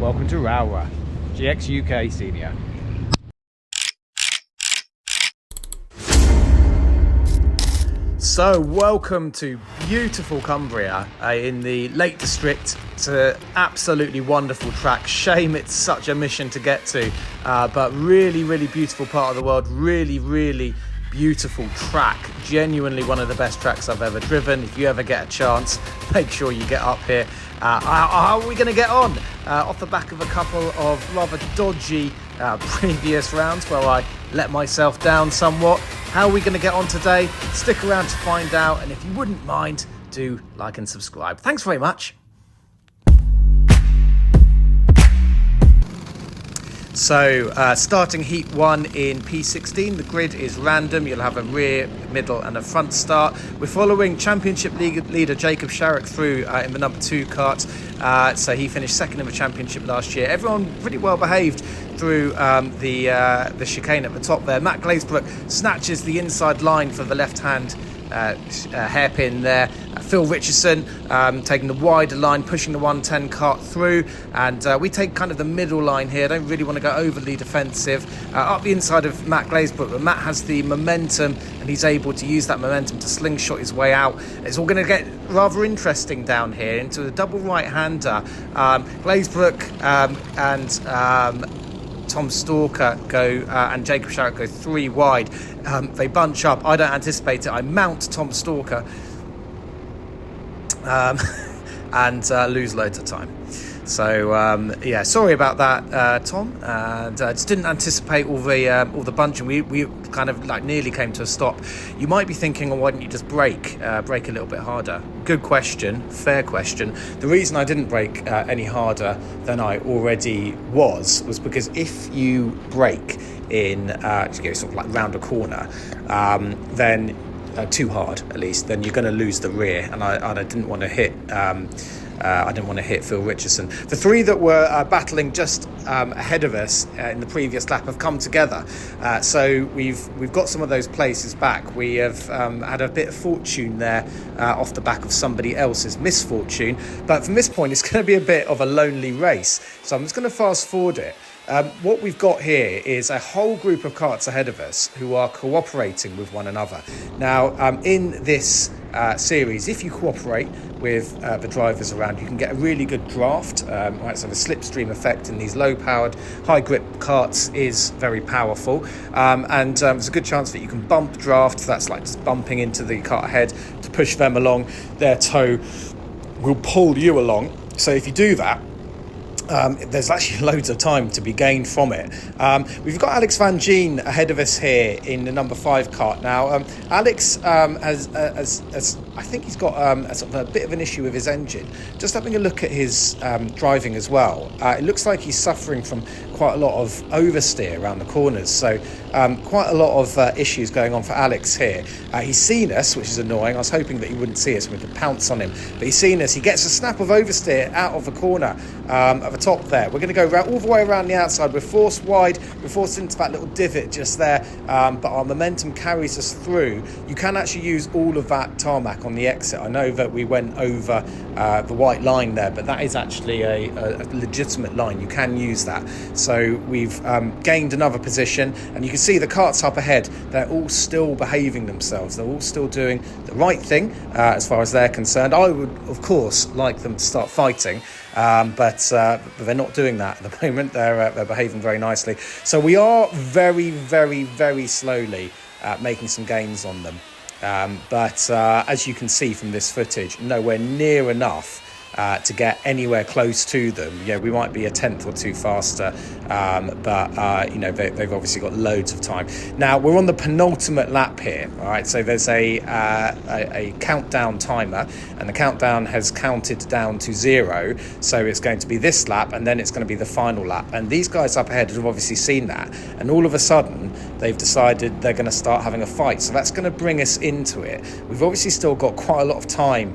welcome to Rowrah, GXUK Senior. So welcome to beautiful Cumbria in the Lake District. It's an absolutely wonderful track. Shame it's such a mission to get to, but really beautiful part of the world. Really beautiful track. Genuinely one of the best tracks I've ever driven. If you ever get a chance, make sure you get up here. How are we going to get on? Off the back of a couple of rather dodgy previous rounds where I let myself down somewhat. How are we going to get on today? Stick around to find out, and if you wouldn't mind, do like and subscribe. Thanks very much. So starting heat 1 in P16, the grid is random. You'll have a rear, middle and a front start. We're following championship leader Jacob Sharrock through in the number 2 kart. So he finished second in the championship last year. Everyone pretty well behaved through the chicane at the top there. Matt Glazebrook snatches the inside line for the left-hand hairpin there. Phil Richardson taking the wider line, pushing the 110 kart through, and we take kind of the middle line here. Don't really want to go overly defensive. Up the inside of Matt Glazebrook, but Matt has the momentum and he's able to use that momentum to slingshot his way out. It's all going to get rather interesting down here into the double right-hander. Glazebrook and Tom Stalker go and Jacob Sharrock go 3 wide. They bunch up. I don't anticipate it. I mount Tom Stalker and lose loads of time. So yeah, sorry about that, Tom. And just didn't anticipate all the bunching. We kind of like nearly came to a stop. You might be thinking, well, why didn't you just brake a little bit harder? Good question, fair question. The reason I didn't brake any harder than I already was because if you brake in sort of like round a corner, then too hard at least, then you're going to lose the rear, and I didn't want to hit. I didn't want to hit Phil Richardson. The 3 that were battling just ahead of us in the previous lap have come together. So we've got some of those places back. We have had a bit of fortune there off the back of somebody else's misfortune. But from this point, it's going to be a bit of a lonely race. So I'm just going to fast forward it. What we've got here is a whole group of karts ahead of us who are cooperating with one another. Now, in this series, if you cooperate with the drivers around, you can get a really good draft. Right, so the slipstream effect in these low-powered, high-grip karts is very powerful. And there's a good chance that you can bump draft. That's like just bumping into the kart ahead to push them along. Their toe will pull you along. So if you do that, there's actually loads of time to be gained from it. We've got Alex Van Gien ahead of us here in the number 5 kart. Now, Alex has I think he's got a bit of an issue with his engine. Just having a look at his driving as well, it looks like he's suffering from quite a lot of oversteer around the corners. So quite a lot of issues going on for Alex here. He's seen us, which is annoying. I was hoping that he wouldn't see us and we could pounce on him. But he's seen us. He gets a snap of oversteer out of the corner at the top there. We're going to go all the way around the outside. We're forced wide. We're forced into that little divot just there. But our momentum carries us through. You can actually use all of that tarmac on the exit. I know that we went over the white line there, but that is actually a legitimate line. You can use that. So we've gained another position, and you can see the karts up ahead. They're all still behaving themselves. They're all still doing the right thing as far as they're concerned. I would, of course, like them to start fighting, but they're not doing that at the moment. They're behaving very nicely. So we are very slowly making some gains on them. But as you can see from this footage, nowhere near enough to get anywhere close to them. Yeah, we might be a tenth or two faster, but you know, they've obviously got loads of time. Now we're on the penultimate lap here. All right, so there's a countdown timer, and the countdown has counted down to 0. So it's going to be this lap, and then it's going to be the final lap. And these guys up ahead have obviously seen that, and all of a sudden they've decided they're going to start having a fight. So that's going to bring us into it. We've obviously still got quite a lot of time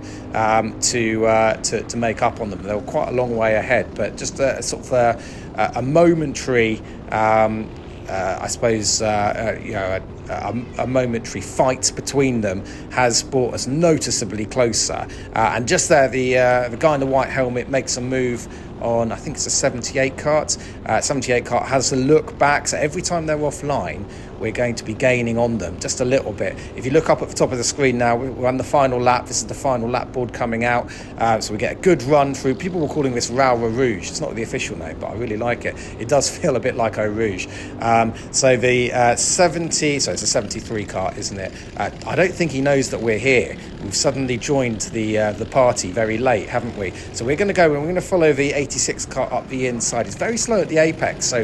to make up on them. They're quite a long way ahead, but just a sort of a momentary, I suppose, you know, a momentary fight between them has brought us noticeably closer. And just there, the guy in the white helmet makes a move on, I think it's a 78 kart. 78 kart has a look back, so every time they're offline, we're going to be gaining on them just a little bit. If you look up at the top of the screen now, we're on the final lap. This is the final lap board coming out. So we get a good run through. People were calling this Rowrah Rouge. It's not the official name, but I really like it. It does feel a bit like Eau Rouge. So the 70, so it's a 73 kart, isn't it? I don't think he knows that we're here. We've suddenly joined the party very late, haven't we? So we're going to go and we're going to follow the 86 kart up the inside. It's very slow at the apex, so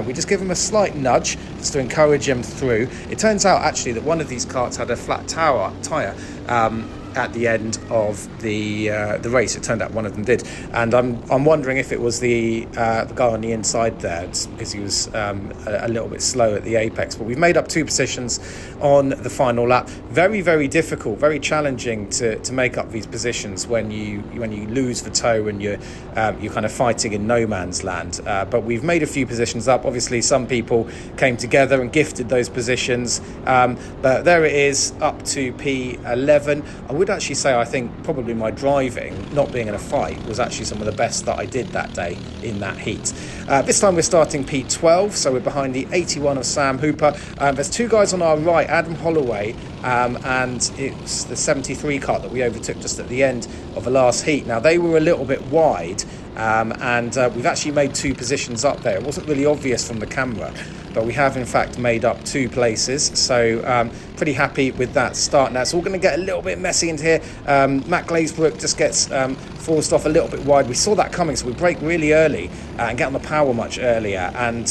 we just give him a slight nudge just to encourage him through. It turns out actually that one of these karts had a flat tyre at the end of the race. It turned out one of them did, and I'm wondering if it was the guy on the inside there, because he was a little bit slow at the apex. But we've made up 2 positions on the final lap. Very, very difficult, very challenging to make up these positions when you lose the toe and you're kind of fighting in no man's land. But we've made a few positions up. Obviously, some people came together and gifted those positions. But there it is, up to P11. I would actually say I think probably my driving, not being in a fight, was actually some of the best that I did that day in that heat. This time we're starting P12, so we're behind the 81 of Sam Hooper. There's 2 guys on our right, Adam Holloway, and it's the 73 kart that we overtook just at the end of the last heat. Now they were a little bit wide, and we've actually made 2 positions up there. It wasn't really obvious from the camera, but we have in fact made up 2 places, so pretty happy with that start. Now it's all going to get a little bit messy into here. Matt Glazebrook just gets forced off a little bit wide. We saw that coming, so we brake really early and get on the power much earlier, and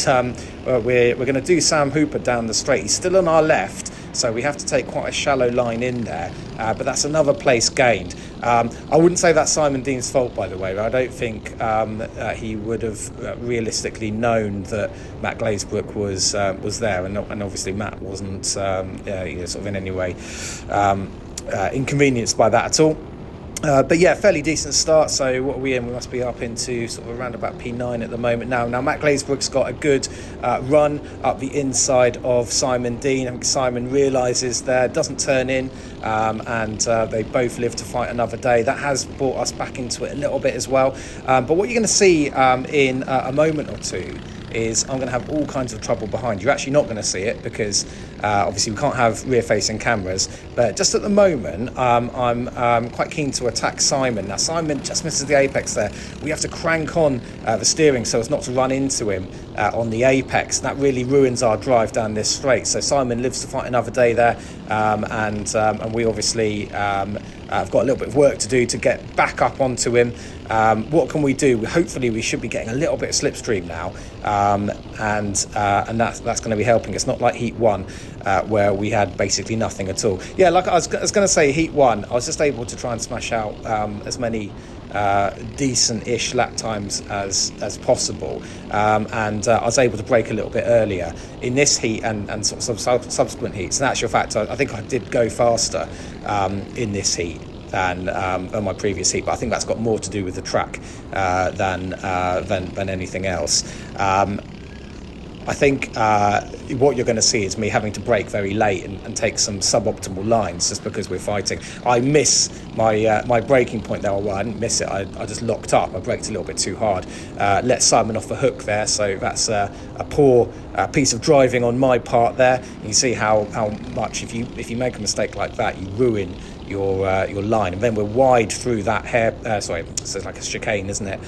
we're going to do Sam Hooper down the straight. He's still on our left, so we have to take quite a shallow line in there, but that's another place gained. I wouldn't say that's Simon Dean's fault, by the way. I don't think he would have realistically known that Matt Glazebrook was there, and obviously Matt wasn't sort of in any way inconvenienced by that at all. But yeah, fairly decent start. So what are we in? We must be up into sort of around about P9 at the moment now. Now Matt Glazebrook's got a good run up the inside of Simon Dean. I think Simon realises there, doesn't turn in, and they both live to fight another day. That has brought us back into it a little bit as well. But what you're going to see in a moment or two is I'm going to have all kinds of trouble behind. You're actually not going to see it because obviously we can't have rear-facing cameras, but just at the moment I'm quite keen to attack Simon. Now Simon just misses the apex there. We have to crank on the steering so as not to run into him on the apex. That really ruins our drive down this straight. So Simon lives to fight another day there, and we obviously I've got a little bit of work to do to get back up onto him. What can we do? Hopefully we should be getting a little bit of slipstream now, and that's going to be helping us. Not like Heat 1 where we had basically nothing at all. Yeah, like I was going to say, Heat 1 I was just able to try and smash out as many decent-ish lap times as possible, and I was able to brake a little bit earlier in this heat and sort of subsequent heats. In actual fact, I think I did go faster in this heat than my previous heat, but I think that's got more to do with the track than anything else. I think what you're going to see is me having to brake very late and take some suboptimal lines just because we're fighting. I miss my braking point there. Well, I didn't miss it. I just locked up. I braked a little bit too hard. Let Simon off the hook there. So that's a poor piece of driving on my part there. You can see how much if you make a mistake like that, you ruin your line. And then we're wide through that so it's like a chicane, isn't it?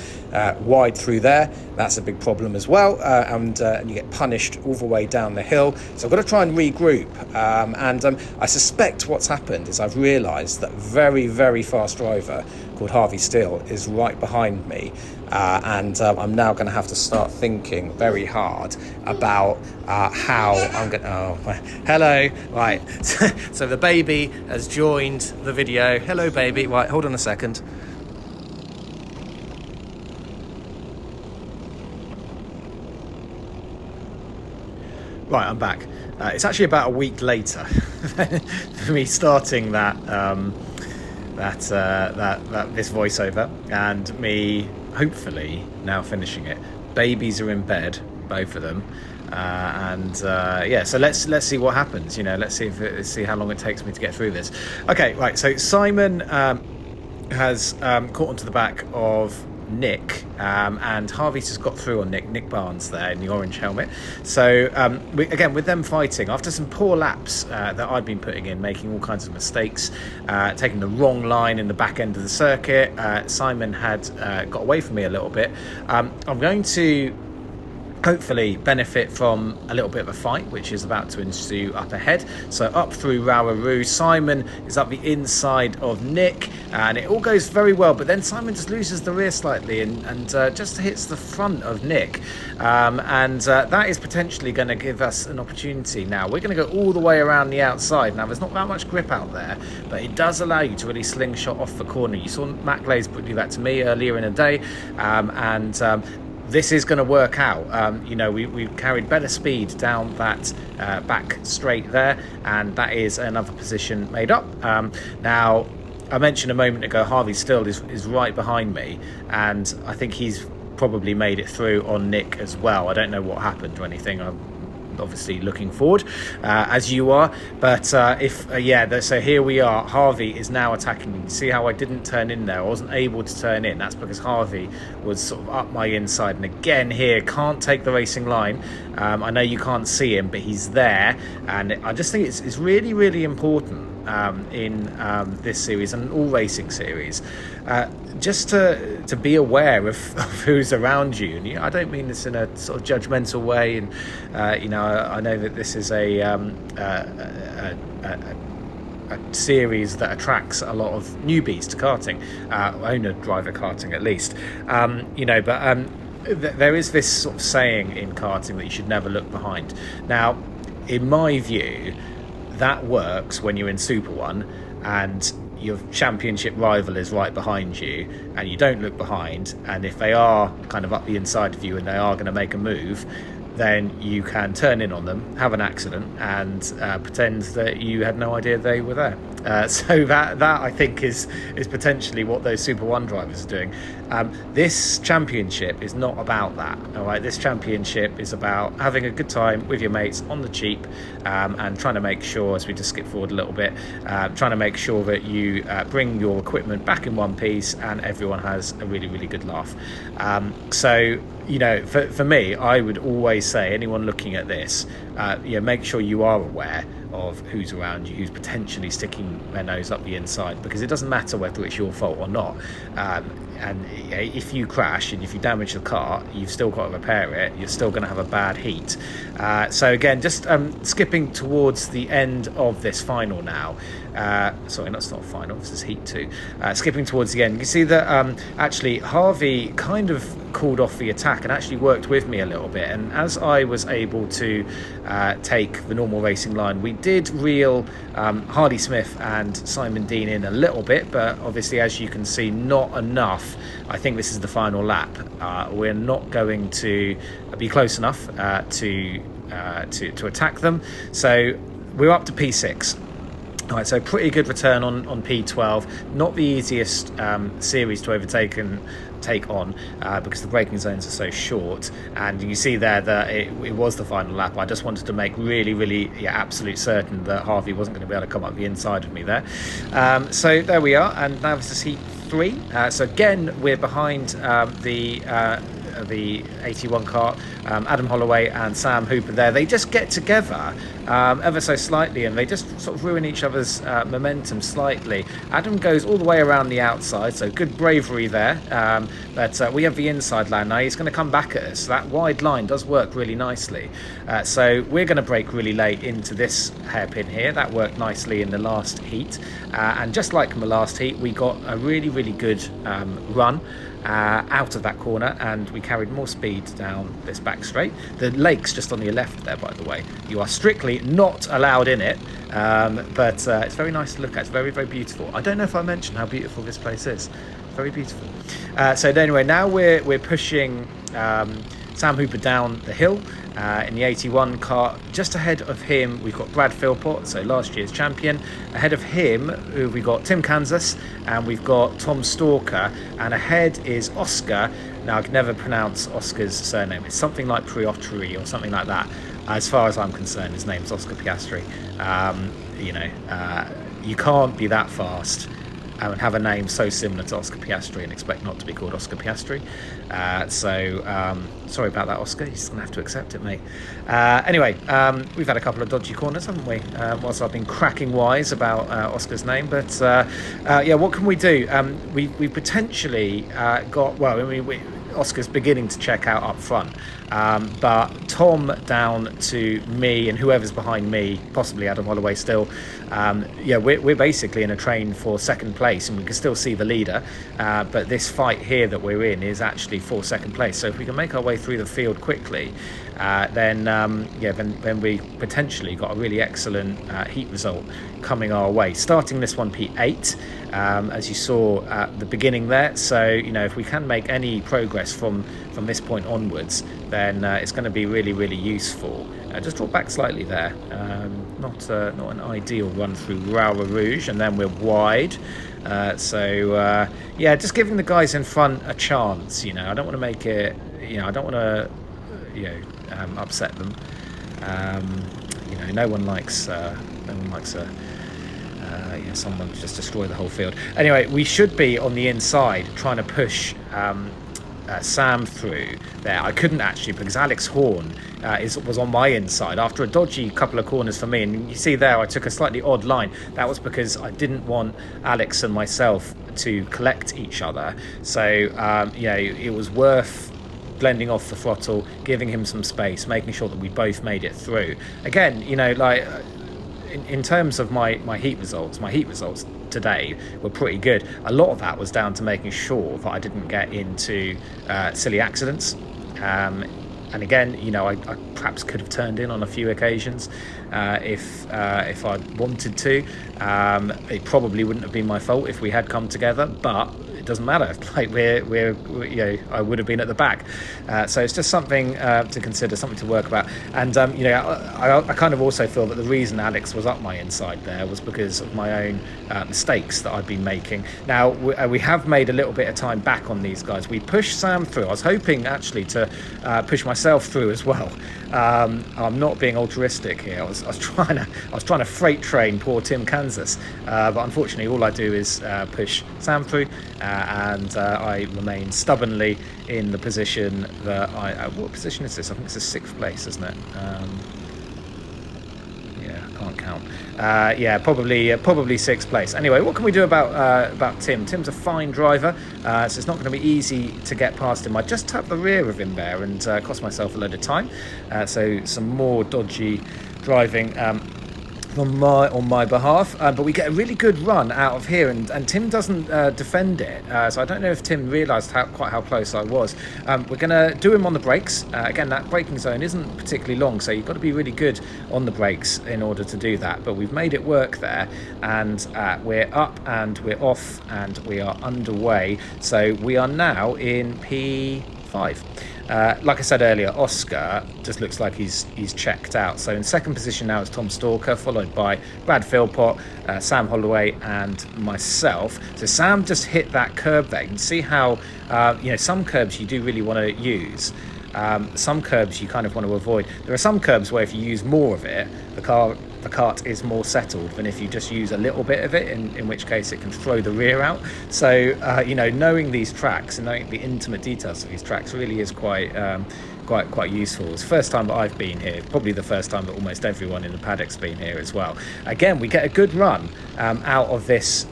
Wide through there. That's a big problem as well, and you get punished all the way down the hill. So I've got to try and regroup, and I suspect what's happened is I've realised that very, very fast driver called Harvey Steele is right behind me, and I'm now going to have to start thinking very hard about how I'm going to... Oh, hello. Right, so the baby has joined the video. Hello, baby. Right, hold on a second. Right, I'm back. It's actually about a week later for me starting this voiceover, and me hopefully now finishing it. Babies are in bed, both of them, so let's see what happens. Let's see how long it takes me to get through this. Okay, right. So Simon has caught onto the back of Nick, and Harvey's just got through on Nick Barnes there in the orange helmet. So again, with them fighting, after some poor laps that I'd been putting in, making all kinds of mistakes, taking the wrong line in the back end of the circuit, Simon had got away from me a little bit. I'm going to hopefully benefit from a little bit of a fight which is about to ensue up ahead. So up through Rowrah, Simon is up the inside of Nick, and it all goes very well, but then Simon just loses the rear slightly and just hits the front of Nick, and that is potentially going to give us an opportunity. Now we're going to go all the way around the outside. Now there's not that much grip out there, but it does allow you to really slingshot off the corner. You saw Matt Glaze do that to me earlier in the day, and this is going to work out. We carried better speed down that back straight there, and that is another position made up. Now, I mentioned a moment ago, Harvey Still is right behind me, and I think he's probably made it through on Nick as well. I don't know what happened or anything. I'm obviously looking forward, as you are, but so here we are. Harvey is now attacking me. You see how I didn't turn in there? I wasn't able to turn in. That's because Harvey was sort of up my inside, and again here, can't take the racing line. I know you can't see him, but he's there, and I just think it's really, really important in this series and all racing series, just to be aware of who's around you. And I don't mean this in a sort of judgmental way, and I know that this is a series that attracts a lot of newbies to karting, owner driver karting at least, there is this sort of saying in karting that you should never look behind. Now, in my view, that works when you're in Super 1 and your championship rival is right behind you and you don't look behind, and if they are kind of up the inside of you and they are going to make a move, then you can turn in on them, have an accident, and pretend that you had no idea they were there. So that I think is potentially what those Super 1 drivers are doing. This championship is not about that. All right, this championship is about having a good time with your mates on the cheap, and trying to make sure, as we just skip forward a little bit, trying to make sure that you bring your equipment back in one piece and everyone has a really, really good laugh. For me, I would always say, anyone looking at this, make sure you are aware of who's around you, who's potentially sticking their nose up the inside, because it doesn't matter whether it's your fault or not. And if you crash and if you damage the car, you've still got to repair it. You're still going to have a bad heat. So again, just skipping towards the end of this final now. Sorry, that's not final, this is heat 2. Skipping towards the end, you can see that actually Harvey kind of called off the attack and actually worked with me a little bit, and as I was able to take the normal racing line, we did reel Hardy Smith and Simon Dean in a little bit, but obviously, as you can see, not enough. I think this is the final lap. We're not going to be close enough to attack them, so we're up to P6. All right, so pretty good return on P12. Not the easiest series to take on because the braking zones are so short, and you see there that it was the final lap. I just wanted to make really absolute certain that Harvey wasn't going to be able to come up the inside of me there. So there we are, and now this is heat 3. So again, we're behind the 81 kart, Adam Holloway and Sam Hooper there. They just get together ever so slightly, and they just sort of ruin each other's momentum slightly. Adam goes all the way around the outside, so good bravery there, but we have the inside line now. He's going to come back at us. That wide line does work really nicely, so we're going to brake really late into this hairpin here. That worked nicely in the last heat, and just like in the last heat, we got a really good run out of that corner, and we carried more speed down this back straight. The lake's just on your left there, by the way. You are strictly not allowed in it, but it's very nice to look at. It's very beautiful. I don't know if I mentioned how beautiful this place is. Very beautiful. So anyway, now we're pushing Sam Hooper down the hill in the 81 car. Just ahead of him, we've got Brad Philpott, so last year's champion. Ahead of him, we've got Tim Kansas, and we've got Tom Stalker, and ahead is Oscar. Now, I can never pronounce Oscar's surname. It's something like Priotri or something like that. As far as I'm concerned, his name's Oscar Piastri. You can't be that fast and have a name so similar to Oscar Piastri and expect not to be called Oscar Piastri. Sorry about that, Oscar. You're just going to have to accept it, mate. Anyway, we've had a couple of dodgy corners, haven't we? Whilst I've been cracking wise about Oscar's name. But yeah, what can we do? We potentially Oscar's beginning to check out up front, but Tom down to me and whoever's behind me, possibly Adam Holloway still, we're basically in a train for second place, and we can still see the leader, but this fight here that we're in is actually for second place. So if we can make our way through the field quickly, then we potentially got a really excellent heat result coming our way. Starting this one P8, as you saw at the beginning there. So if we can make any progress from this point onwards, then it's going to be really, really useful. Just drop back slightly there. Not an ideal run through Rowrah Rouge, and then we're wide. Just giving the guys in front a chance. I don't want to make it. I don't want to. Upset them. No one likes someone to just destroy the whole field. Anyway, we should be on the inside trying to push Sam through there. I couldn't actually because Alex Horn was on my inside after a dodgy couple of corners for me, and you see there I took a slightly odd line. That was because I didn't want Alex and myself to collect each other, so it was worth blending off the throttle, giving him some space, making sure that we both made it through. Again, in terms of my heat results today were pretty good. A lot of that was down to making sure that I didn't get into silly accidents. And again, I perhaps could have turned in on a few occasions if I'd wanted to. It probably wouldn't have been my fault if we had come together, but it doesn't matter. Like we're I would have been at the back. So it's just something to consider, something to work about. And I kind of also feel that the reason Alex was up my inside there was because of my own mistakes that I've been making. Now we have made a little bit of time back on these guys. We pushed Sam through. I was hoping actually to push myself through as well. I'm not being altruistic here. I was trying to freight train poor Tim Kansas, but unfortunately all I do is push Sam through, and I remain stubbornly in the position that what position is this? I think it's the 6th place, isn't it? Can't count. Probably 6th place. Anyway, what can we do about Tim? Tim's a fine driver, so it's not going to be easy to get past him. I just tapped the rear of him there and cost myself a load of time. So some more dodgy driving on my behalf, but we get a really good run out of here, and Tim doesn't defend it, so I don't know if Tim realised quite how close I was. We're going to do him on the brakes. Again, that braking zone isn't particularly long, so you've got to be really good on the brakes in order to do that, but we've made it work there, and we're up and we're off and we are underway. So we are now in P5. Like I said earlier, Oscar just looks like he's checked out. So in second position now is Tom Stalker, followed by Brad Philpott, Sam Holloway and myself. So Sam just hit that curb there. You can see how some curbs you do really want to use. Some curbs you kind of want to avoid. There are some curbs where if you use more of it, the cart is more settled than if you just use a little bit of it, in which case it can throw the rear out. So knowing these tracks and knowing the intimate details of these tracks really is quite useful. It's the first time that I've been here, probably the first time that almost everyone in the paddock's been here as well. Again, we get a good run out of this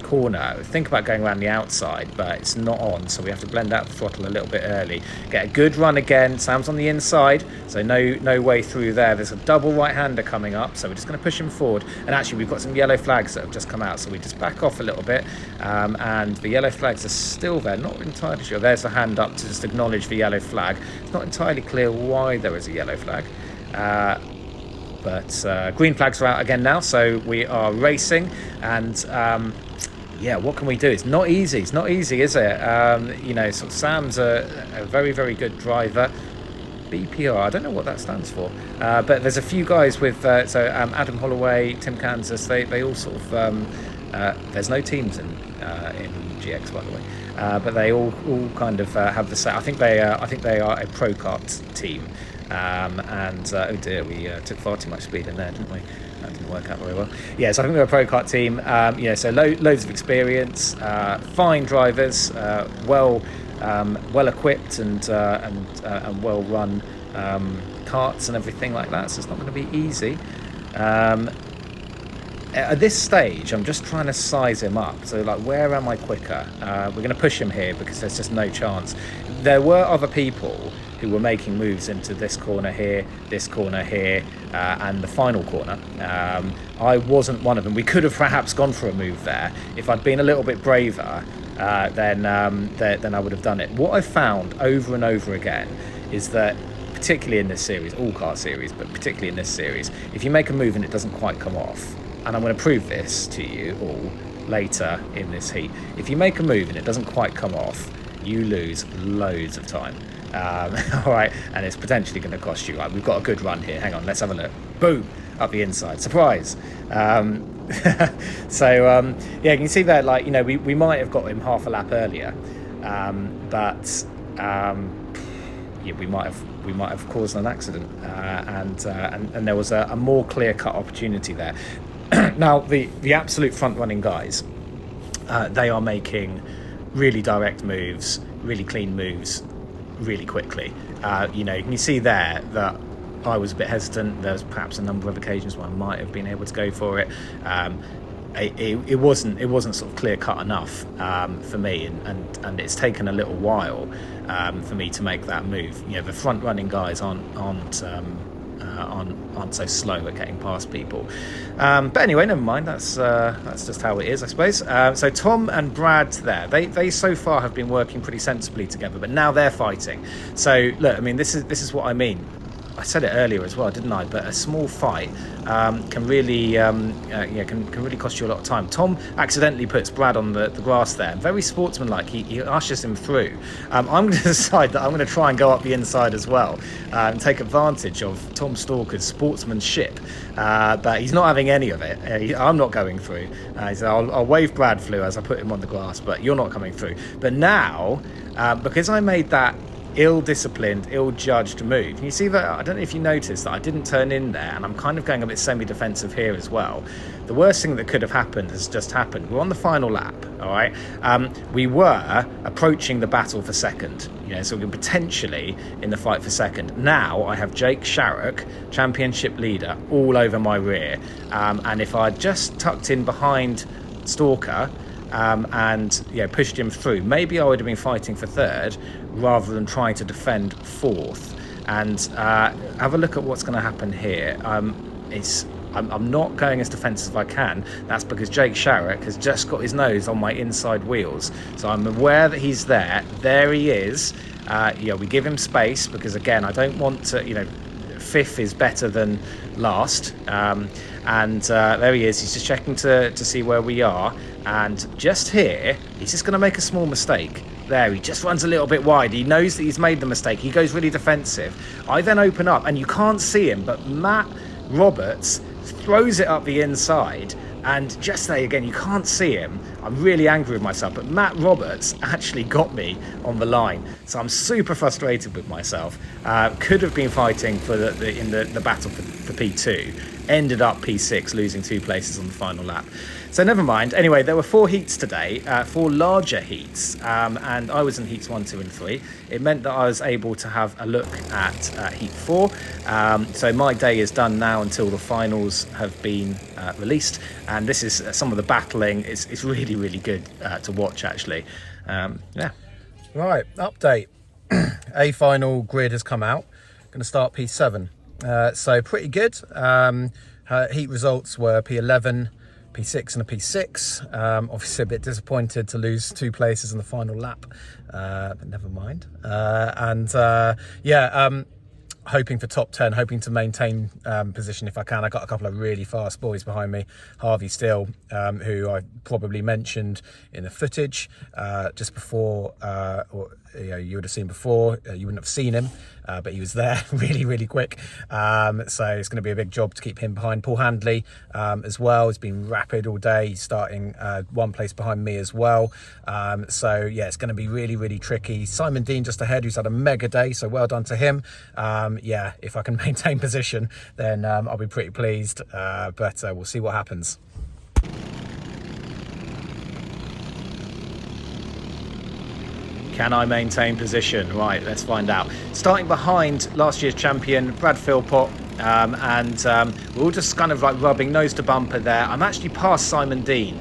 corner. Think about going around the outside, but it's not on, so we have to blend out the throttle a little bit early. Get a good run again. Sam's on the inside, so no way through there. There's a double right-hander coming up, so we're just going to push him forward. And actually, we've got some yellow flags that have just come out, so we just back off a little bit, and the yellow flags are still there. Not entirely sure. There's the hand up to just acknowledge the yellow flag. It's not entirely clear why there is a yellow flag. But green flags are out again now, so we are racing, and what can we do? It's not easy. It's not easy, is it? Sort of Sam's a very, very good driver. BPR, I don't know what that stands for, but there's a few guys with Adam Holloway, Tim Kansas. They all sort of there's no teams in GX, by the way, but they all kind of have the same. I think they are a pro kart team. Oh dear, we took far too much speed in there, didn't we? That didn't work out very well. Yeah, so I think we're a pro kart team. So loads of experience, fine drivers, well equipped and well run karts and everything like that. So it's not going to be easy. At this stage, I'm just trying to size him up. So, like, where am I quicker? We're going to push him here because there's just no chance. There were other people who were making moves into this corner here, and the final corner. I wasn't one of them. We could have perhaps gone for a move there. If I'd been a little bit braver, then I would have done it. What I've found over and over again is that, particularly in this series, all kart series, but particularly in this series, if you make a move and it doesn't quite come off, and I'm going to prove this to you all later in this heat, if you make a move and it doesn't quite come off, you lose loads of time. All right, and it's potentially going to cost you. Right, we've got a good run here. Hang on, let's have a look. Boom, up the inside. Surprise. So you can see there, like, we might have got him half a lap earlier, but we might have caused an accident, and there was a more clear-cut opportunity there. Now, the absolute front-running guys, they are making really direct moves, really clean moves, really quickly. You can see there that I was a bit hesitant. There's perhaps a number of occasions where I might have been able to go for it. It wasn't sort of clear cut enough for me, and it's taken a little while for me to make that move. The front running guys aren't so slow at getting past people. But anyway, never mind. That's just how it is, I suppose. So Tom and Brad there, they so far have been working pretty sensibly together, but now they're fighting. So look, I mean, this is what I mean. I said it earlier as well, didn't I? But a small fight can really can really cost you a lot of time. Tom accidentally puts Brad on the grass there. Very sportsmanlike. He ushers him through. I'm going to decide that I'm going to try and go up the inside as well and take advantage of Tom Stalker's sportsmanship. But he's not having any of it. I'm not going through. He said, I'll wave Brad through as I put him on the grass, but you're not coming through. But now, because I made that ill-disciplined, ill-judged move. And you see that, I don't know if you noticed that I didn't turn in there, and I'm kind of going a bit semi-defensive here as well. The worst thing that could have happened has just happened. We're on the final lap, all right? We were approaching the battle for second, so we were potentially in the fight for second. Now I have Jake Sharrock, championship leader, all over my rear. And if I'd just tucked in behind Stalker, and pushed him through, maybe I would have been fighting for third rather than trying to defend fourth. And have a look at what's going to happen here. I'm not going as defensive as I can. That's because Jake Sharrock has just got his nose on my inside wheels, so I'm aware that he's there. There he is. We give him space because, again, I don't want to, fifth is better than last. And there he is. He's just checking to see where we are. And just here, he's just going to make a small mistake. There, he just runs a little bit wide. He knows that he's made the mistake. He goes really defensive. I then open up, and you can't see him, but Matt Roberts throws it up the inside. And just there again, you can't see him. I'm really angry with myself, but Matt Roberts actually got me on the line. So I'm super frustrated with myself. Could have been fighting for the battle for P2. Ended up P6, losing 2 places on the final lap. So never mind. Anyway, there were 4 heats today, 4 larger heats, and I was in heats 1, 2 and 3. It meant that I was able to have a look at heat 4. So my day is done now until the finals have been released, and this is some of the battling. It's really, really good to watch, actually. Right, update. A final grid has come out. Going to start P7. So pretty good. Heat results were P11, P6 and a P6. Obviously a bit disappointed to lose 2 places in the final lap, but never mind. Hoping for top 10, hoping to maintain position if I can. I got a couple of really fast boys behind me. Harvey Steele, who I probably mentioned in the footage just before, you would have seen before. You wouldn't have seen him, but he was there really, really quick. So it's going to be a big job to keep him behind. Paul Handley as well. He's been rapid all day. He's starting 1 place behind me as well. It's going to be really, really tricky. Simon Dean just ahead, who's had a mega day, so well done to him. yeah, if I can maintain position, then I'll be pretty pleased, but we'll see what happens. Can I maintain position? Right, let's find out. Starting behind last year's champion, Brad Philpott, and we're all just kind of like rubbing nose to bumper there. I'm actually past Simon Dean.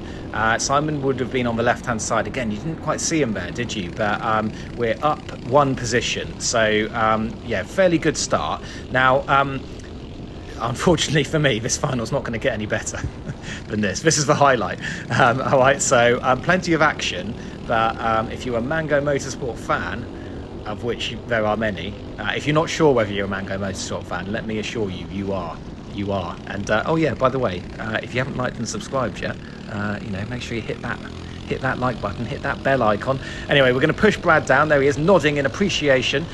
Simon would have been on the left-hand side. Again, you didn't quite see him there, did you? But we're up one position. So, yeah, fairly good start. Now, unfortunately for me, this final's not going to get any better than this. This is the highlight. All right, so plenty of action. But if you're a Mango Motorsport fan, of which there are many, if you're not sure whether you're a Mango Motorsport fan, let me assure you, you are. You are. And oh yeah, by the way, if you haven't liked and subscribed yet, you know, make sure you hit that like button, hit that bell icon. Anyway, we're going to push Brad down. There he is, nodding in appreciation,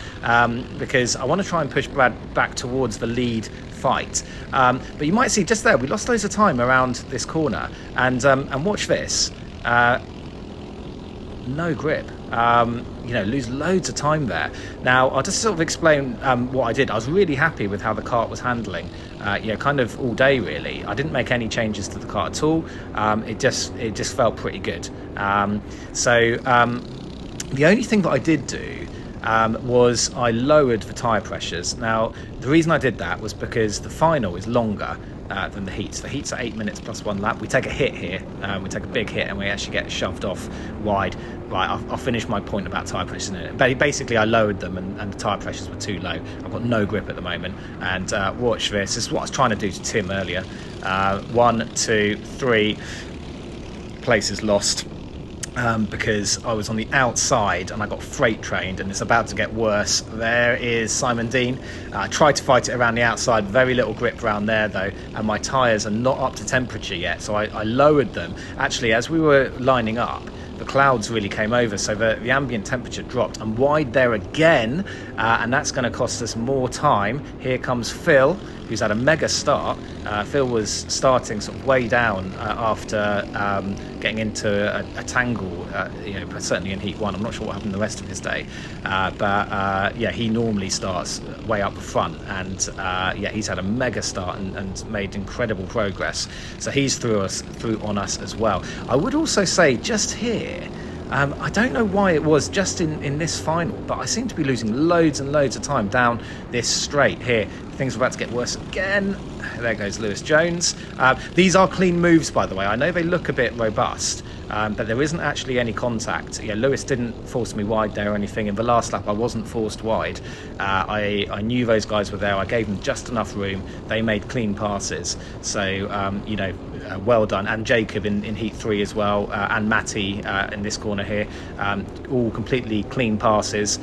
because I want to try and push Brad back towards the lead fight. But you might see just there, we lost loads of time around this corner, and watch this. No grip. You know, lose loads of time there. Now, I'll just sort of explain what I did. I was really happy with how the kart was handling, you know, kind of all day really. I didn't make any changes to the kart at all. It just felt pretty good. So the only thing that I did do was I lowered the tyre pressures. Now, the reason I did that was because the final is longer than the heats. The heats are 8 minutes plus 1 lap. We take a hit here, we take a big hit, and we actually get shoved off wide. Right, I'll finish my point about tyre pressures in a minute. Basically, I lowered them, and the tyre pressures were too low. I've got no grip at the moment, and watch this. This is what I was trying to do to Tim earlier. 1, 2, 3 places lost. Because I was on the outside and I got freight trained, and it's about to get worse. There is Simon Dean. I tried to fight it around the outside, very little grip around there though, and my tyres are not up to temperature yet, so I lowered them. Actually, as we were lining up, the clouds really came over, so the ambient temperature dropped. I'm wide there again, and that's going to cost us more time. Here comes Phil, who's had a mega start. Phil was starting sort of way down after getting into a tangle, you know, certainly in Heat 1. I'm not sure what happened the rest of his day, but yeah, he normally starts way up the front, and yeah, he's had a mega start and made incredible progress. So he's through on us as well. I would also say just here, I don't know why it was just in this final, but I seem to be losing loads and loads of time down this straight here. Things are about to get worse again. There goes Lewis Jones. These are clean moves, by the way. I know they look a bit robust, but there isn't actually any contact. Yeah, Lewis didn't force me wide there or anything. In the last lap, I wasn't forced wide. I knew those guys were there. I gave them just enough room. They made clean passes. So, you know, well done. And Jacob in Heat 3 as well, and Matty in this corner here, all completely clean passes.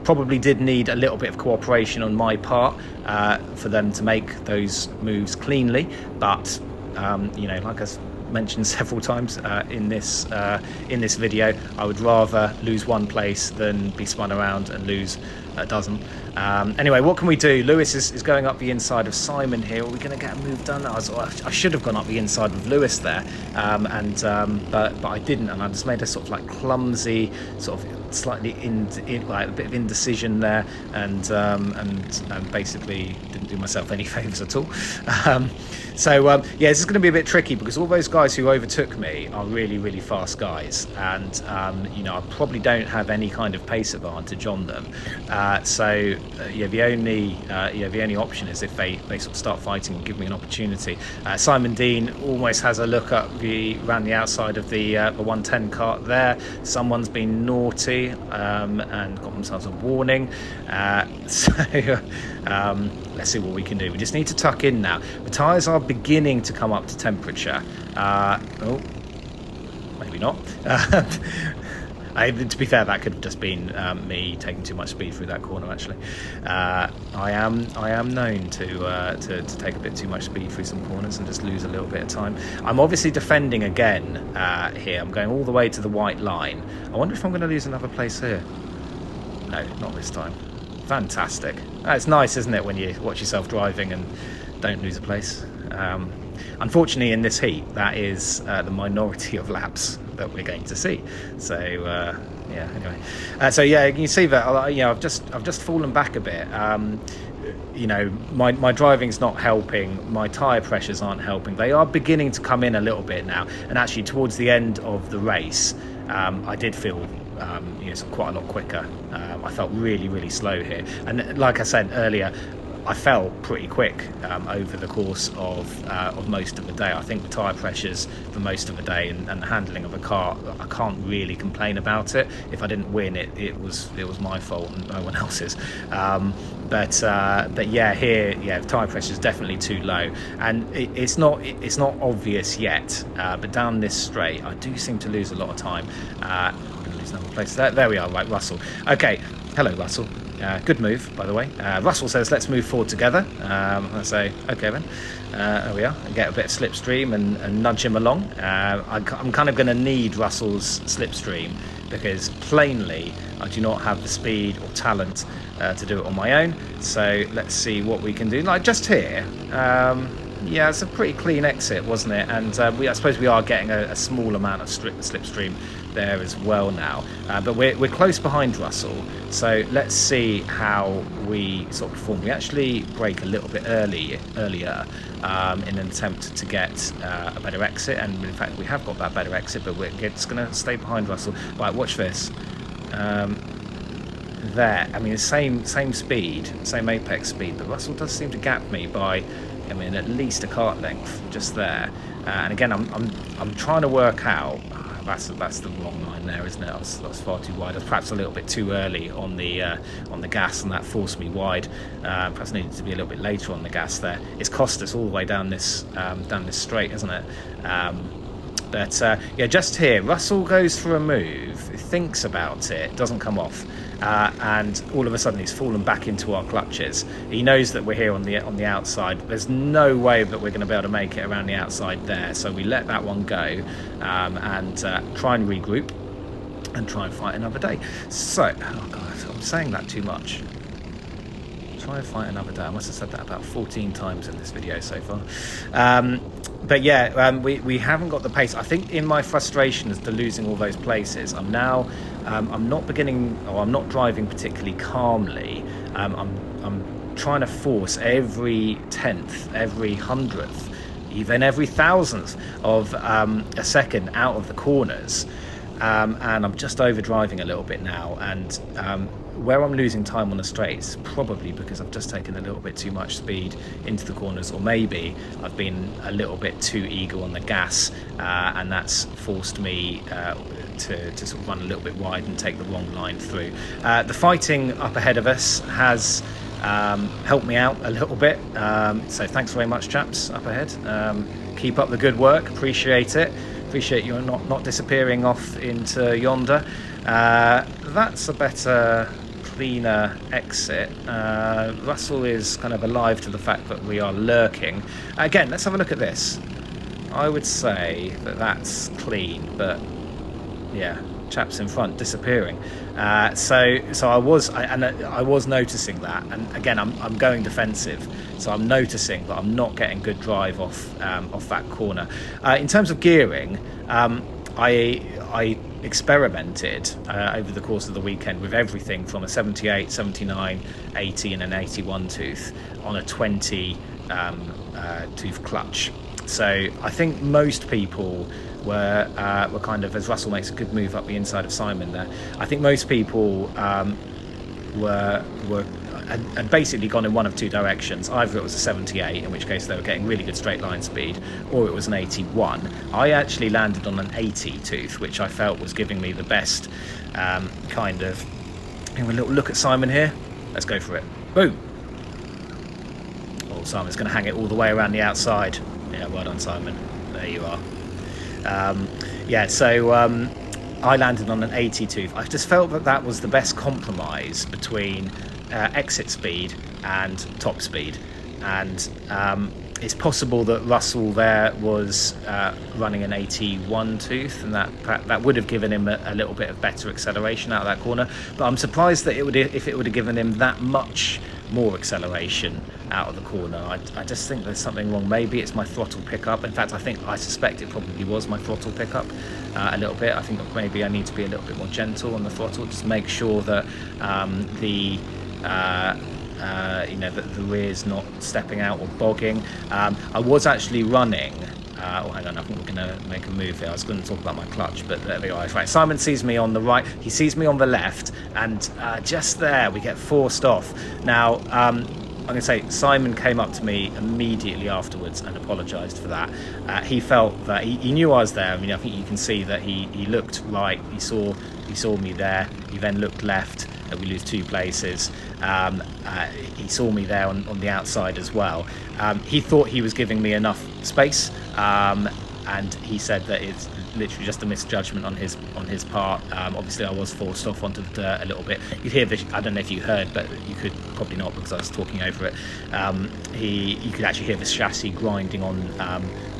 Probably did need a little bit of cooperation on my part for them to make those moves cleanly, but you know, like I mentioned several times in this video, I would rather lose one place than be spun around and lose a dozen. Anyway, what can we do? Lewis is going up the inside of Simon here. Are we going to get a move done? I should have gone up the inside with Lewis there, but I didn't, and I just made a sort of like clumsy, sort of slightly like a bit of indecision there, and basically didn't do myself any favours at all. So yeah, this is going to be a bit tricky because all those guys who overtook me are really, really fast guys, and you know, I probably don't have any kind of pace advantage on them. So yeah, the only option is if they sort of start fighting and give me an opportunity. Simon Dean almost has a look up around the outside of the 110 kart there. Someone's been naughty and got themselves a warning. So let's see what we can do. We just need to tuck in now. The tyres are beginning to come up to temperature. Oh, maybe not. To be fair, that could have just been me taking too much speed through that corner. Actually, I am known to take a bit too much speed through some corners and just lose a little bit of time. I'm obviously defending again here. I'm going all the way to the white line. I wonder if I'm going to lose another place here. No, not this time. Fantastic. It's nice, isn't it, when you watch yourself driving and don't lose a place. Unfortunately, in this heat, that is the minority of laps that we're going to see. So Yeah. Anyway, so yeah, you can see that you know I've just fallen back a bit. You know, my driving's not helping, my tyre pressures aren't helping. They are beginning to come in a little bit now, and actually towards the end of the race I did feel you know, quite a lot quicker. I felt really slow here, and like I said earlier, I fell pretty quick over the course of most of the day. I think the tyre pressures for most of the day and the handling of a car, I can't really complain about it. If I didn't win, it was my fault and no one else's. But yeah, here, yeah, the tyre pressure is definitely too low, and it's not obvious yet. But down this straight, I do seem to lose a lot of time. I'm going to lose another place. There we are. Right, Russell. Okay, hello, Russell. Good move, by the way. Russell says, let's move forward together. I say, okay then. There we are. And get a bit of slipstream and nudge him along. I'm kind of going to need Russell's slipstream because plainly I do not have the speed or talent to do it on my own. So let's see what we can do. Like just here, yeah, it's a pretty clean exit, wasn't it? And I suppose we are getting a small amount of slipstream there as well now, but we're close behind Russell, so let's see how we sort of perform. We actually brake a little bit earlier in an attempt to get a better exit, and in fact we have got that better exit, but we're just going to stay behind Russell. Right, watch this. There, I mean, same speed, same apex speed, but Russell does seem to gap me by, I mean, at least a kart length just there. And again, I'm trying to work out. That's the wrong line there, isn't it? I was far too wide. I was perhaps a little bit too early on the gas, and that forced me wide. Perhaps needed to be a little bit later on the gas there. It's cost us all the way down this straight, isn't it? But yeah, just here, Russell goes for a move, thinks about it, doesn't come off, and all of a sudden he's fallen back into our clutches. He knows that we're here on the outside. There's no way that we're going to be able to make it around the outside there, so we let that one go and try and regroup and try and fight another day. So, oh God, I'm saying that too much. Try and fight another day. I must have said that about 14 times in this video so far. But yeah, we haven't got the pace. I think in my frustration as to losing all those places, I'm now I'm not driving particularly calmly. I'm trying to force every 10th, every 100th, even every 1000th of a second out of the corners, and I'm just overdriving a little bit now, and where I'm losing time on the straights, probably because I've just taken a little bit too much speed into the corners, or maybe I've been a little bit too eager on the gas, and that's forced me to sort of run a little bit wide and take the wrong line through. The fighting up ahead of us has helped me out a little bit, so thanks very much, chaps up ahead. Keep up the good work, appreciate it. Appreciate you not disappearing off into yonder. That's a better, cleaner exit. Russell is kind of alive to the fact that we are lurking. Again, let's have a look at this. I would say that that's clean, but yeah, chaps in front disappearing. So I was noticing that, and again I'm going defensive, so I'm noticing that I'm not getting good drive off that corner. In terms of gearing, I experimented over the course of the weekend with everything from a 78, 79, 80 and an 81 tooth on a 20 tooth clutch. So I think most people were kind of, as Russell makes a good move up the inside of Simon there, I think most people had basically gone in one of two directions. Either it was a 78, in which case they were getting really good straight line speed, or it was an 81. I actually landed on an 80 tooth, which I felt was giving me the best kind of... Have a little look at Simon here. Let's go for it. Boom! Oh, Simon's going to hang it all the way around the outside. Yeah, well done, Simon. There you are. Yeah, so I landed on an 80 tooth. I just felt that was the best compromise between exit speed and top speed, and it's possible that Russell there was running an 81 tooth, and that would have given him a little bit of better acceleration out of that corner, but I'm surprised that if it would have given him that much more acceleration out of the corner. I just think there's something wrong. Maybe it's my throttle pickup. In fact, I suspect it probably was my throttle pickup a little bit. I think maybe I need to be a little bit more gentle on the throttle, just make sure that the rear's not stepping out or bogging. I was actually running. Hang on, I think we're going to make a move here. I was going to talk about my clutch, but there we are. Right, Simon sees me on the right, he sees me on the left, and just there we get forced off. Now, I'm going to say Simon came up to me immediately afterwards and apologised for that. He felt that he knew I was there. I mean, I think you can see that he looked right. He saw me there. He then looked left. We lose 2 places. He saw me there on the outside as well. He thought he was giving me enough space, and he said that it's literally just a misjudgment on his part. Obviously, I was forced off onto the dirt a little bit. You'd hear this. I don't know if you heard, but you could probably not because I was talking over it. You could actually hear the chassis grinding on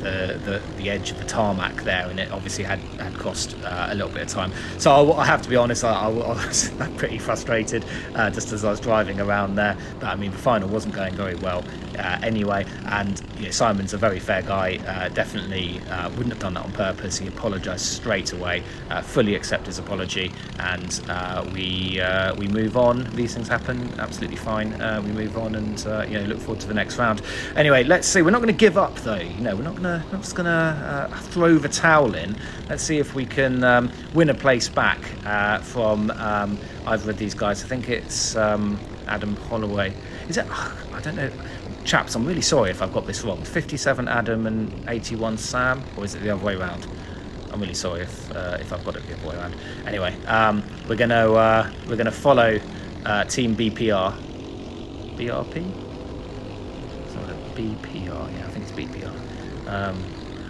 the edge of the tarmac there, and it obviously had cost a little bit of time. So I have to be honest, I was pretty frustrated just as I was driving around there. But I mean, the final wasn't going very well anyway, and Simon's a very fair guy. Definitely wouldn't have done that on purpose. He apologised straight away, fully accept his apology, and we move on. These things happen, absolutely fine. We move on and look forward to the next round. Anyway, let's see. We're not going to give up though. We're not just going to throw the towel in. Let's see if we can win a place back from either of these guys. I think it's Adam Holloway. Is it? I don't know. Chaps, I'm really sorry if I've got this wrong. 57 Adam and 81 Sam, or is it the other way around? I'm really sorry if I've got it the other way around. Anyway, we're gonna follow Team BPR. BRP? BPR, yeah, I think it's BPR.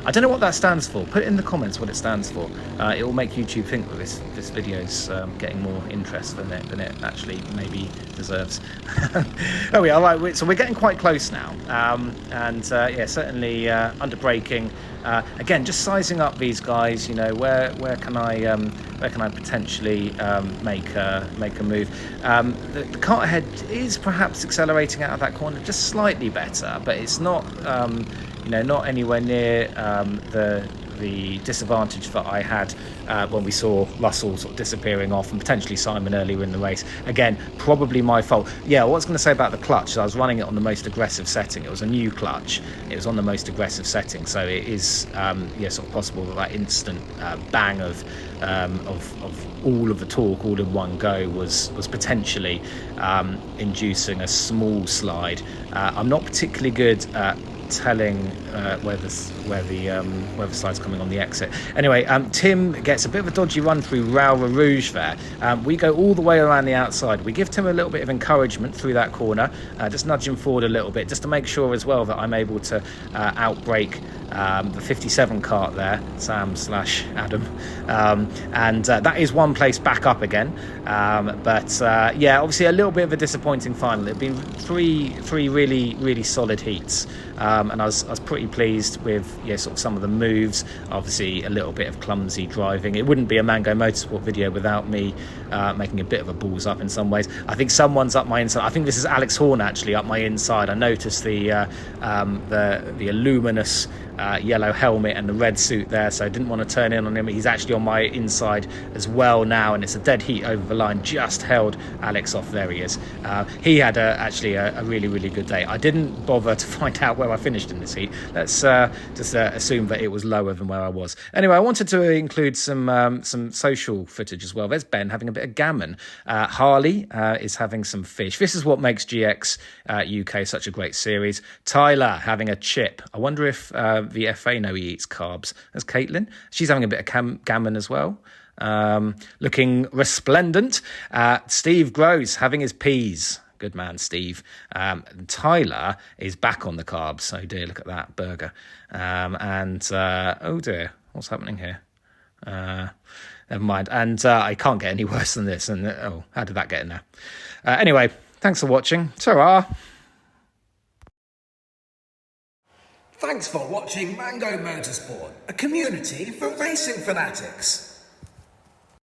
I don't know what that stands for. Put it in the comments what it stands for. It will make YouTube think that this video's getting more interest than it actually maybe deserves. Oh, we are right. So we're getting quite close now, and certainly under braking. Again, just sizing up these guys. Where can I potentially make a move? The kart ahead is perhaps accelerating out of that corner just slightly better, but it's not. Not anywhere near the disadvantage that I had when we saw Russell sort of disappearing off, and potentially Simon earlier in the race. Again, probably my fault. Yeah, what I was going to say about the clutch is I was running it on the most aggressive setting. It was a new clutch. It was on the most aggressive setting, so it is sort of possible that instant bang of all of the torque all in one go was potentially inducing a small slide. I'm not particularly good at telling where the slide's coming on the exit. Anyway, Tim gets a bit of a dodgy run through Rowrah Rouge there. We go all the way around the outside. We give Tim a little bit of encouragement through that corner, just nudge him forward a little bit, just to make sure as well that I'm able to outbrake the 57 kart there, Sam / Adam, and that is one place back up again. But obviously a little bit of a disappointing final. It had been three really solid heats. And I was pretty pleased with sort of some of the moves. Obviously a little bit of clumsy driving. It wouldn't be a Mango Motorsport video without me making a bit of a balls up in some ways. I think someone's up my inside. I think this is Alex Horn actually up my inside. I noticed the luminous yellow helmet and the red suit there, so I didn't want to turn in on him. He's actually on my inside as well now, and it's a dead heat over the line. Just held Alex off. There he is. He had actually a really good day. I didn't bother to find out where I finished in this heat. Let's just assume that it was lower than where I was. Anyway, I wanted to include some social footage as well. There's Ben having a bit of gammon. Harley is having some fish. This is what makes GXUK such a great series. Tyler having a chip. I wonder if the FA know he eats carbs. There's Caitlin. She's having a bit of gammon as well. Looking resplendent. Steve Gross having his peas. Good man, Steve. Tyler is back on the carbs. Oh dear, look at that burger. Oh dear, what's happening here? Never mind. And I can't get any worse than this. And how did that get in there? Anyway, thanks for watching. Ta-ra. Thanks for watching Mango Motorsport, a community for racing fanatics.